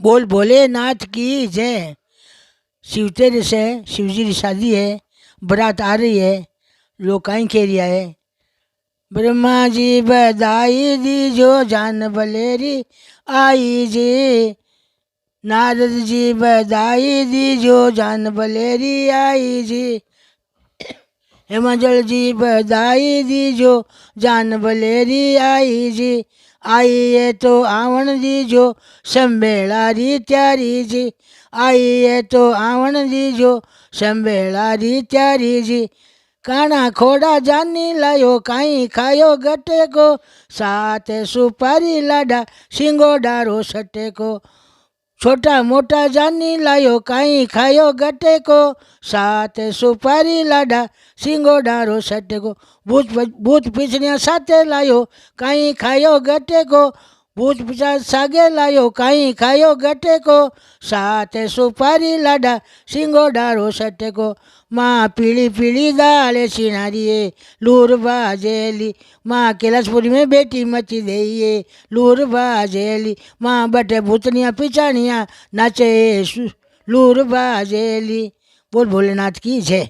बोल भोलेनाथ की जय। शिव तेरे से शिव जी की शादी है, बारात आ रही है, लोग काई खेरिया है। ब्रह्मा जी बधाई दीजो, जान बलेरी आई जी। नारद जी बधाई दीजो, जान बलेरी आई जी। हिमाचल जी बधाई दीजो, जान बलेरी आई जी। आई है तो आवण दीजो, संभेळारी त्यारी जी। आई है तो आवण दीजो, संभेळारी त्यारी जी। काना खोड़ा जानी लायो, काई खायो गटे को। सात सुपारी लाडा, सिंगोडारो सटे को। छोटा मोटा जानी लायो, काई खायो गटे को। सात सुपारी लाडा, सिंगोडारो सटे को। भूत पिछड़िया साथे लायो, काई खायो गटे को। भूत पिछाड़ सागे लायो, काई खायो गटे को। सात सुपारी लाडा, सिंगोडारो सटे को। माँ पीली पीली दाल सिनारिये, लूर बाजेली। माँ कैलाशपुरी में बेटी मची देइए, लूर बाजेली। माँ बटे भूतनिया पिछाड़िया नाचे, लूर बाजेली। बोल भोलेनाथ की जय।